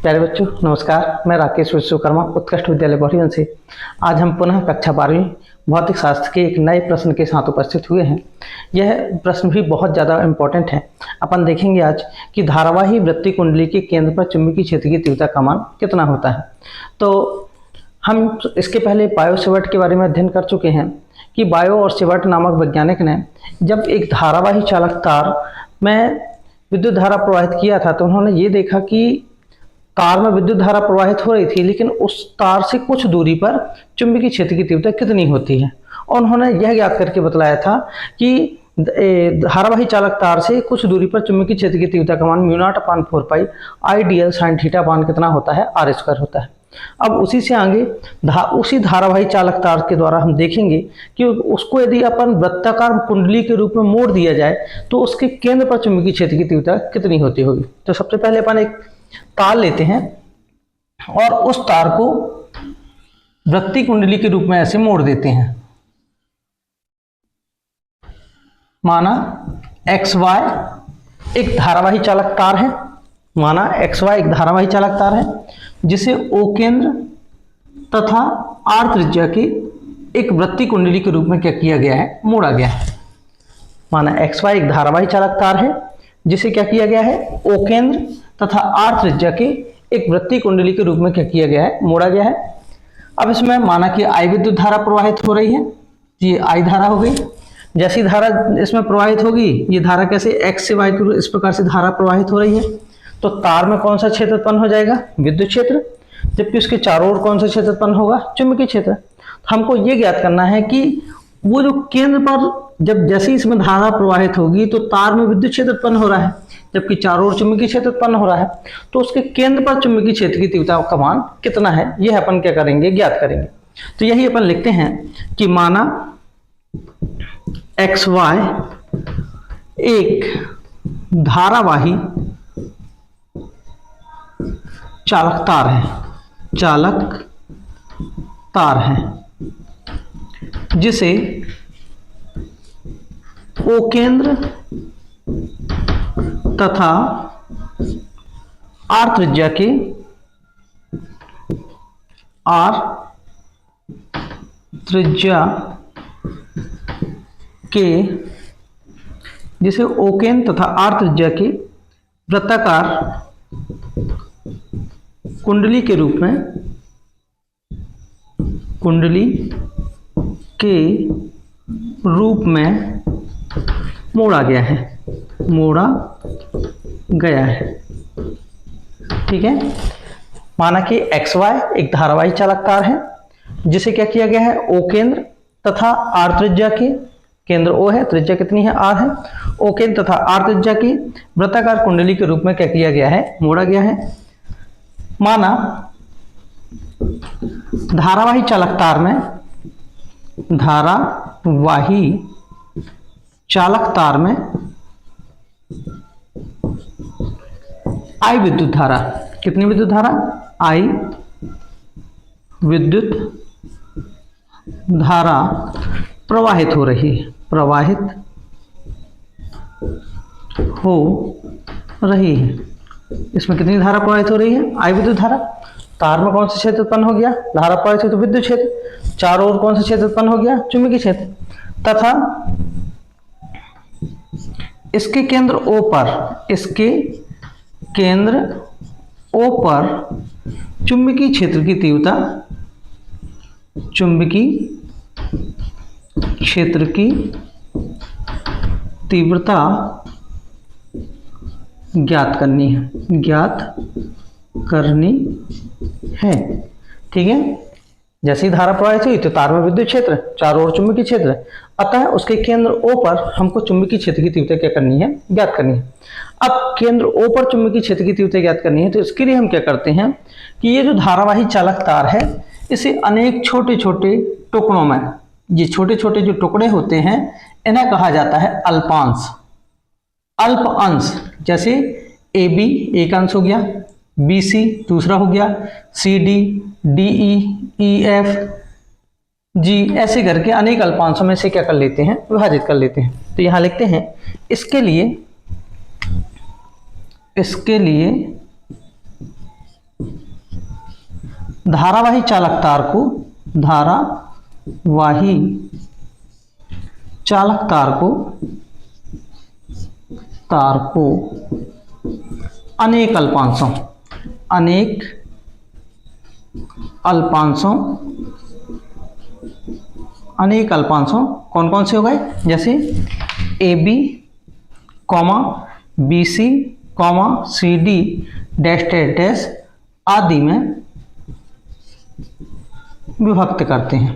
प्यारे बच्चों नमस्कार। मैं राकेश विश्वकर्मा उत्कृष्ट विद्यालय बौरियन से आज हम पुनः कक्षा 12वीं भौतिक शास्त्र के एक नए प्रश्न के साथ उपस्थित हुए हैं। यह प्रश्न भी बहुत ज़्यादा इम्पोर्टेंट है। अपन देखेंगे आज कि धारावाही वृत्तीय कुंडली के केंद्र पर चुंबकीय क्षेत्र की तीव्रता का मान कितना होता है। तो हम इसके पहले बायो सेवर्ट के बारे में अध्ययन कर चुके हैं कि बायो और सेवर्ट नामक वैज्ञानिक ने जब एक धारावाही चालक तार में विद्युत धारा प्रवाहित किया था तो उन्होंने ये देखा कि तार में विद्युत धारा प्रवाहित हो रही थी, लेकिन उस तार से कुछ दूरी पर चुंबकीय क्षेत्र की तीव्रता कितनी होती है। और उन्होंने यह ज्ञात करके बतलाया था कि धारावाही चालक तार से कुछ दूरी पर चुंबकीय क्षेत्र की तीव्रता का मान μ0/4 पाई IDL sin थीटा मान कितना होता है, r² होता है। अब उसी से आगे उसी धारावाही चालक तार के द्वारा हम देखेंगे कि उसको यदि अपन वृत्ताकार कुंडली के रूप में मोड़ दिया जाए तो उसके केंद्र पर चुंबकीय क्षेत्र की तीव्रता कितनी होती होगी। तो सबसे पहले अपन एक तार लेते हैं और उस तार को वृत्तीय कुंडली के रूप में ऐसे मोड़ देते हैं। माना XY एक धारावाही चालक तार है, एक धारावाही चालक तार है जिसे O केंद्र तथा R त्रिज्या की एक वृत्तीय कुंडली के रूप में क्या किया गया है, मोड़ा गया है। माना XY एक धारावाही चालक तार है जिसे क्या किया गया है, O केंद्र तथा R त्रिज्या के एक वृत्तीय कुंडली के रूप में क्या किया गया है, मोड़ा गया है। अब इसमें माना कि I विद्युत धारा प्रवाहित हो रही है, ये I धारा हो गई। जैसी धारा इसमें प्रवाहित होगी, ये धारा कैसे X से Y की इस प्रकार से धारा प्रवाहित हो रही है, तो तार में कौन सा क्षेत्र उत्पन्न हो जाएगा, विद्युत क्षेत्र, जबकि उसके चारों ओर कौन सा क्षेत्र उत्पन्न होगा, चुंबकीय क्षेत्र। हमको ये ज्ञात करना है कि वो जो केंद्र पर जब जैसे इसमें धारा प्रवाहित होगी तो तार में विद्युत क्षेत्र उत्पन्न हो रहा है, जबकि चारों ओर चुंबकीय क्षेत्र उत्पन्न हो रहा है, तो उसके केंद्र पर चुंबकीय क्षेत्र की तीव्रता का मान कितना है, यह अपन क्या करेंगे, ज्ञात करेंगे। तो यही अपन लिखते हैं कि माना XY एक धारावाही चालक तार है जिसे O केंद्र तथा R त्रिज्या के वृत्ताकार कुंडली के रूप में मोड़ा गया है। ठीक है। माना कि XY एक धारावाही चालक तार है जिसे क्या किया गया है, O केंद्र तथा R त्रिज्या के, केंद्र O है, त्रिज्या कितनी है, R है, O केंद्र तथा R त्रिज्या की वृत्ताकार कुंडली के रूप में क्या किया गया है, मोड़ा गया है। माना धारावाही चालक तार में I विद्युत धारा, कितनी विद्युत धारा, I विद्युत धारा प्रवाहित हो रही है, इसमें कितनी धारा प्रवाहित हो रही है, I विद्युत धारा। तार में कौन सा क्षेत्र उत्पन्न हो गया, धारा प्रवाहित हो तो विद्युत क्षेत्र, चारों ओर कौन सा क्षेत्र उत्पन्न हो गया, चुंबकीय क्षेत्र, तथा इसके केंद्र O पर चुंबकीय क्षेत्र की तीव्रता ज्ञात करनी है। ठीक है। जैसे ही धारा प्रवाहित हुई तो तार में विद्युत क्षेत्र, चारों ओर चुंबकीय क्षेत्र, अतः उसके केंद्र O पर हमको चुंबकीय क्षेत्र की तीव्रता क्या करनी है, ज्ञात करनी है। अब केंद्र O पर चुंबकीय क्षेत्र की तीव्रता ज्ञात करनी है तो इसके लिए हम क्या करते हैं कि ये जो धारावाही चालक तार है इसे अनेक छोटे छोटे टुकड़ों में, ये छोटे छोटे जो टुकड़े होते हैं इन्हें कहा जाता है अल्पांश। अल्प अंश जैसे AB एक अंश हो गया, BC दूसरा हो गया, CD DE EF G ऐसे करके अनेक अल्पांशों में से क्या कर लेते हैं, विभाजित कर लेते हैं। तो यहां लिखते हैं इसके लिए धारावाही चालक तार को अनेक अल्पांशों कौन कौन से हो गए, जैसे A B comma B C comma C D dash dash dash आदि में विभक्त करते हैं।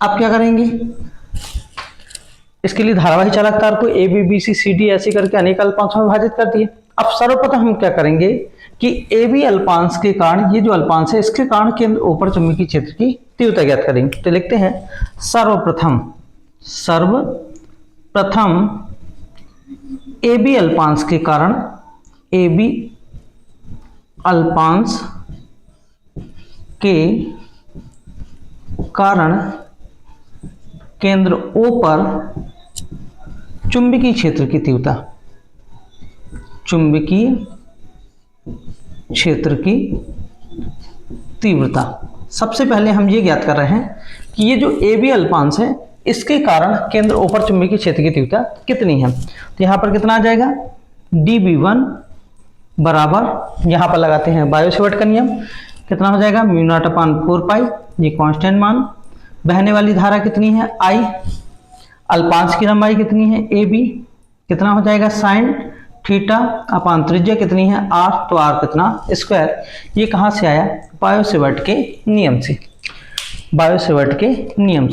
अब क्या करेंगे, इसके लिए धारावाही चालक तार को A B B C C D ऐसे करके अनेक अल्पांशों में विभाजित कर दिए। अब सर्वप्रथम हम क्या करेंगे कि ए बी अल्पांश के कारण, ये जो अल्पांश है इसके कारण केंद्र ऊपर चुंबकीय क्षेत्र की तीव्रता ज्ञात करेंगे। तो लिखते हैं सर्वप्रथम ए बी अल्पांश के कारण, ए बी अल्पांश के कारण केंद्र O पर चुंबकीय क्षेत्र की तीव्रता सबसे पहले हम ये ज्ञात कर रहे हैं कि ये जो ए बी अल्पांश है इसके कारण केंद्र O पर चुंबकीय क्षेत्र की तीव्रता कितनी है। तो यहाँ पर कितना आ जाएगा, dB1 बराबर, यहाँ पर लगाते हैं बायो-सेवर्ट का नियम, कितना हो जाएगा μ0/4π, ये कांस्टेंट मान। बहने वाली धारा कितनी है I, अल्पांश की लंबाई कितनी है AB, कितना हो जाएगा sin थीटा अपान त्रिज्या कितनी है r, तो r कितना स्क्वायर। ये कहाँ से आया, बायो-सेवर्ट के नियम से, बायो-सेवर्ट के नियम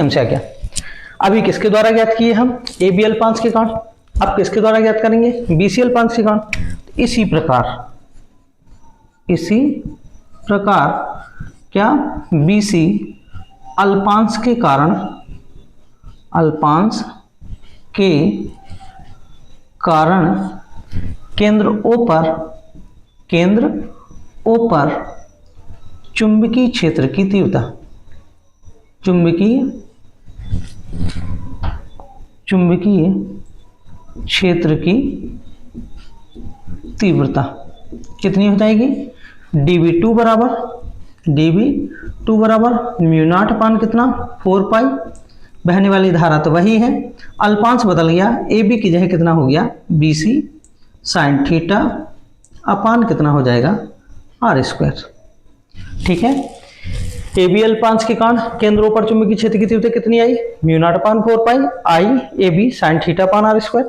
से आ गया। अभी किसके द्वारा ज्ञात किए हम, ए बी अल्पांश के कारण। अब किसके द्वारा ज्ञात करेंगे, बी सी अल्पांश के कारण। इसी प्रकार क्या बी सी अल्पांश के कारण केंद्र O पर चुंबकीय क्षेत्र की तीव्रता, कितनी हो जाएगी, dB2 बराबर μ0 कितना 4π। बहने वाली धारा तो वही है, अल्पांश बदल गया, ए बी की जगह कितना हो गया B C sine theta upon कितना हो जाएगा आर स्क्वायर। ठीक है, ए बी अल्पांश के कारण केंद्र पर चुंबकीय क्षेत्र की तीव्रता कितनी आई, μ0/4π I A B sine theta upon R square.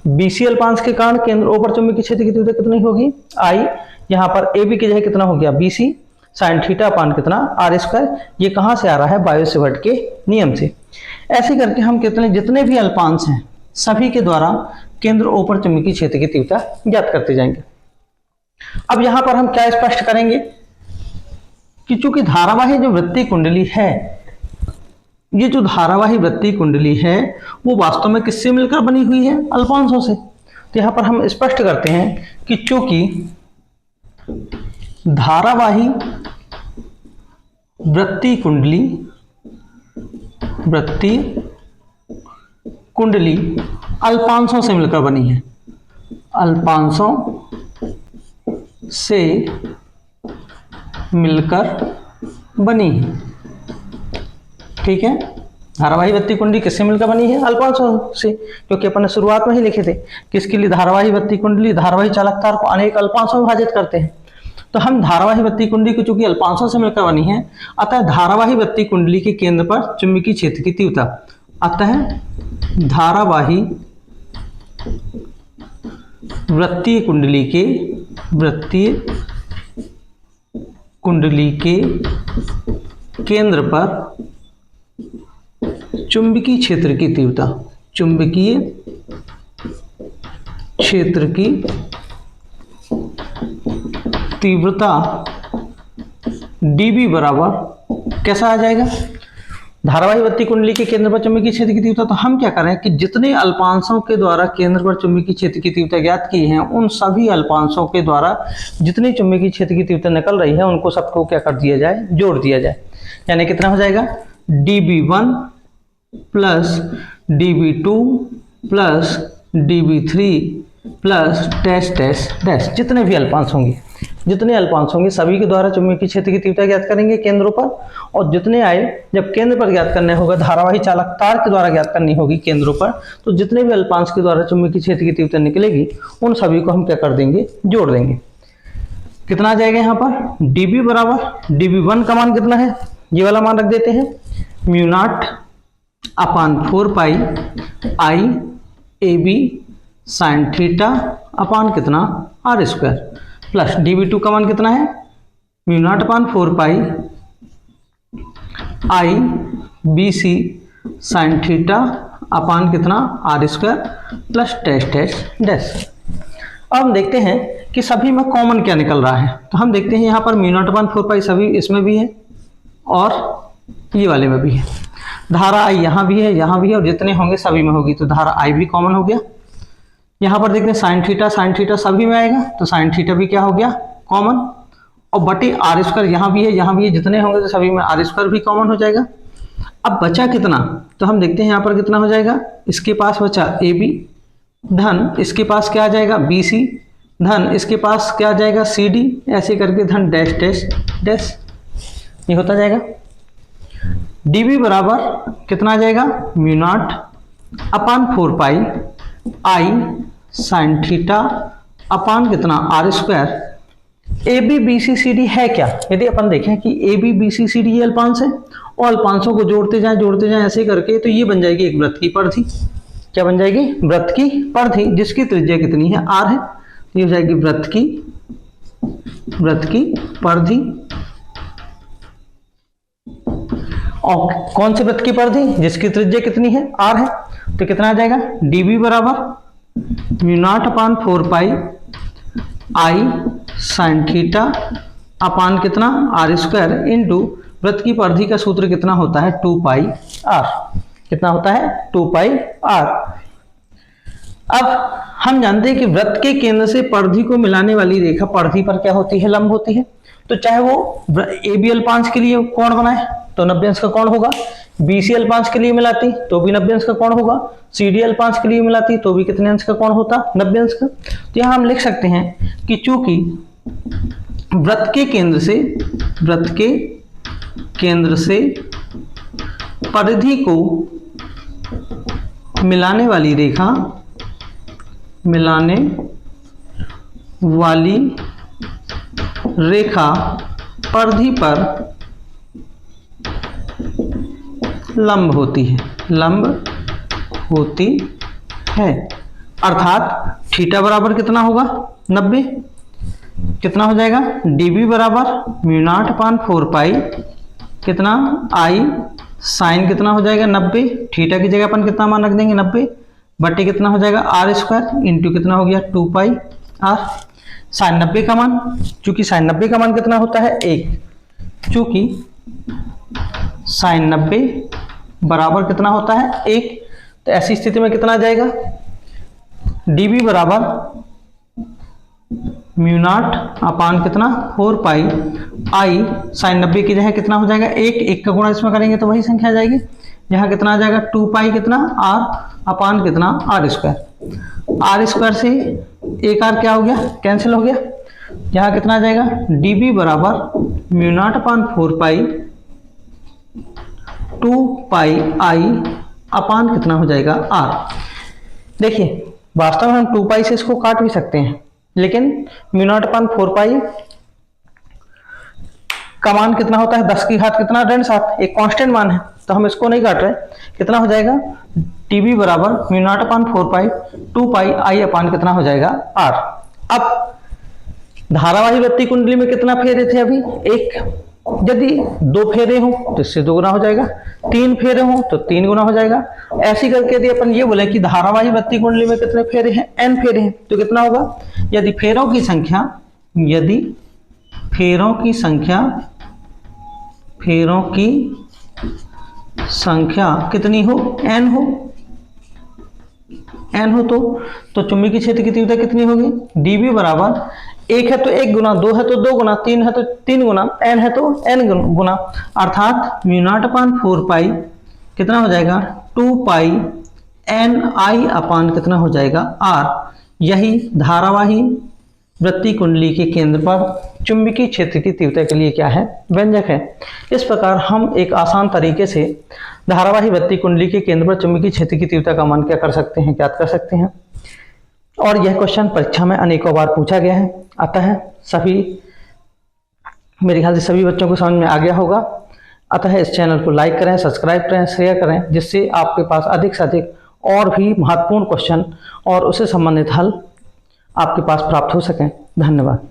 B C अल्पांश के कारण केंद्र पर चुंबकीय क्षेत्र की तीव्रता कितनी होगी, आई, यहाँ पर ए बी की जगह कितना हो गया B C sine theta upon कितना आर स्क्वायर। ये कहाँ से आ रहा है, बायो-सेवर्ट के नियम से। ऐसे करके हम जितने भी अल्पांश हैं सभी के द्वारा केंद्र O पर चुंबकीय क्षेत्र की तीव्रता ज्ञात करते जाएंगे। अब यहाँ पर हम क्या स्पष्ट करेंगे कि चूंकि धारावाही जो वृत्तीय कुंडली है, ये जो धारावाही वृत्तीय कुंडली है वो वास्तव में किससे मिलकर बनी हुई है, अल्पांशों से। तो यहाँ पर हम स्पष्ट करते हैं कि चूंकि धारावाही वृत्तीय कुंडली अल्पांशों से मिलकर बनी है, ठीक है। धारावाही वृत्तीय कुंडली किससे मिलकर बनी है, अल्पांशों से, क्योंकि अपन ने शुरुआत में ही लिखे थे कि इसके लिए धारावाही वृत्तीय कुंडली धारावाही चालक तार को अनेक अल्पांशों में विभाजित करते हैं। तो हम धारावाही वृत्तीय कुंडली को चूंकि अल्पांशों से मिलकर बनी है, अतः धारावाही वृत्तीय कुंडली के केंद्र पर चुंबकीय क्षेत्र की तीव्रता, अतः धारावाही वृत्तीय कुंडली के केंद्र पर चुंबकीय क्षेत्र की तीव्रता dB बराबर कैसा आ जाएगा, धारावाही बत्ती कुंडली के केंद्र पर चुंबकीय क्षेत्र की तीव्रता, तो हम क्या करें कि जितने अल्पांशों के द्वारा केंद्र पर चुंबकीय क्षेत्र की तीव्रता ज्ञात की है, उन सभी अल्पांशों के द्वारा जितनी चुंबकीय क्षेत्र की तीव्रता निकल रही है उनको सबको क्या कर दिया जाए, जोड़ दिया जाए। यानी कितना हो जाएगा, dB1 plus dB2 plus dB3 plus dash dash dash, जितने भी अल्पांश होंगे, जितने अल्पांश होंगे सभी के द्वारा चुंबकीय क्षेत्र की तीव्रता ज्ञात करेंगे केंद्रों पर, और जितने आए जब केंद्र पर ज्ञात करने होगा, धारावाही चालक तार के द्वारा ज्ञात करनी होगी केंद्रों पर, तो जितने भी अल्पांश के द्वारा चुंबकीय क्षेत्र की तीव्रता निकलेगी उन सभी को हम क्या कर देंगे, जोड़ देंगे। कितना आ जाएगा यहाँ पर, dB बराबर dB1 का मान कितना है, ये वाला मान रख देते हैं, mu not upon 4 pi I A B sine theta upon कितना, आर स्क्वायर, प्लस dB2 का मान कितना है, mu not upon 4 pi I B C sine theta upon कितना, R square plus dash dash dash. अब हम देखते हैं कि सभी में कॉमन क्या निकल रहा है, तो हम देखते हैं यहाँ पर म्यू नॉट अपान 4 पाई सभी इसमें भी है और ये वाले में भी है, धारा आई यहाँ भी है, यहाँ भी है, और जितने होंगे सभी में होगी, तो धारा आई भी कॉमन हो गया। यहाँ पर देखते हैं साइन थीटा सभी में आएगा, तो साइन थीटा भी क्या हो गया, कॉमन, और बटे आर स्क्वायर यहाँ भी है, यहाँ भी है, जितने होंगे तो सभी में आर स्क्वायर भी कॉमन हो जाएगा। अब बचा कितना, तो हम देखते हैं यहाँ पर कितना हो जाएगा, इसके पास बचा ए बी धन इसके पास क्या आ जाएगा, बी सी धन इसके पास क्या आ जाएगा, सी डी, ऐसे करके धन डैश डैश डैश, ये होता जाएगा। dB बराबर कितना आ जाएगा, mu not upon 4 pi I sine theta upon कितना, R square. A B B C C D है क्या, यदि अपन देखें कि A B B C C D ये अल्पांश है, और अल्पांशों को जोड़ते जाएं ऐसे करके, तो ये बन जाएगी एक वृत्त की परिधि। क्या बन जाएगी, वृत्त की परिधि, जिसकी त्रिज्या कितनी है, आर है, ये हो जाएगी वृत्त की परिधि। और कौन से वृत्त की परिधि, जिसकी त्रिज्या कितनी है, आर है, तो कितना आ जाएगा, dB बराबर mu naught upon 4 pi I sine theta upon कितना, आर स्क्वायर इंटू वृत्त की परिधि का सूत्र कितना होता है, 2 पाई आर, कितना होता है, 2 पाई आर। अब हम जानते हैं कि वृत्त के केंद्र से परिधि को मिलाने वाली रेखा परिधि पर क्या होती है, लंब होती है। तो चाहे वो ए बी अल्पांश के लिए कोण बनाए तो 90 अंश का कोण होगा, बीसी अल्पांश के लिए मिलाती तो भी 90 अंश का कोण होगा, सीडी अल्पांश के लिए मिलाती तो भी कितने अंश का कोण होता, 90 अंश का। तो यहाँ हम लिख सकते हैं कि चूंकि वृत्त के केंद्र से परिधि को मिलाने वाली रेखा परिधि पर लंब होती है, अर्थात थीटा बराबर कितना होगा, 90, कितना हो जाएगा, dB बराबर म्यू नॉट अपान 4 पाई कितना आई साइन कितना हो जाएगा 90, थीटा की जगह अपन कितना मान रख देंगे 90, बटे कितना हो जाएगा आर स्क्वायर इंटू कितना हो गया 2 पाई आर। साइन 90 का मान, चूंकि साइन 90 का मान कितना होता है 1, चूंकि साइन 90 बराबर कितना होता है 1, तो ऐसी स्थिति में कितना आ जाएगा, dB बराबर म्यू नॉट अपान कितना 4 पाई आई साइन 90 की जगह कितना हो जाएगा 1 का गुणा इसमें करेंगे तो वही संख्या आ जाएगी, यहाँ कितना आ जाएगा 2 पाई कितना आर अपान कितना आर स्क्वायर से एक आर क्या हो गया, कैंसिल हो गया, यहाँ कितना आ जाएगा, dB बराबर म्यू नॉट अपान 4 पाई 2 पाई आई अपान कितना हो जाएगा आर। देखिए वास्तव में हम 2 पाई से इसको काट भी सकते हैं, लेकिन म्यू नॉट अपान 4 पाई का मान कितना होता है 10 की घात कितना ऋण 7, एक कांस्टेंट मान है, तो हम इसको नहीं काट रहे, कितना हो जाएगा dB बराबर म्यू नॉट अपान 4 पाई 2 पाई आई अपान कितना हो जाएगा आर। अब धारावाही बत्ती कुंडली में कितना फेरे थे अभी, एक, यदि 2 फेरे हो तो इससे 2 गुना हो जाएगा, 3 फेरे हो तो 3 गुना हो जाएगा। ऐसी करके यदि अपन ये बोले कि धारावाही बत्ती कुंडली में कितने फेरे हैं, n फेरे हैं, तो कितना होगा, यदि फेरों की संख्या कितनी हो, n हो, n हो तो चुंबकीय क्षेत्र की तीव्रता कितनी होगी, dB बराबर 1 है तो 1 गुना, 2 है तो 2 गुना, 3 है तो 3 गुना, n है तो n गुना, अर्थात म्यू नॉट अपान 4 पाई कितना हो जाएगा 2 पाई n I अपान कितना हो जाएगा r। यही धारावाही वृत्तीय कुंडली के केंद्र पर चुंबकीय क्षेत्र की तीव्रता के लिए क्या है, व्यंजक है। इस प्रकार हम एक आसान तरीके से धारावाही वृत्तीय कुंडली के केंद्र पर चुंबकीय क्षेत्र की तीव्रता का मान क्या कर सकते हैं, ज्ञात कर सकते हैं। और यह क्वेश्चन परीक्षा में अनेकों बार पूछा गया है, अतः सभी मेरे ख्याल से सभी बच्चों को समझ में आ गया होगा। अतः इस चैनल को लाइक करें, सब्सक्राइब करें, शेयर करें, जिससे आपके पास अधिक से अधिक और भी महत्वपूर्ण क्वेश्चन और उससे संबंधित हल आपके पास प्राप्त हो सकें। धन्यवाद।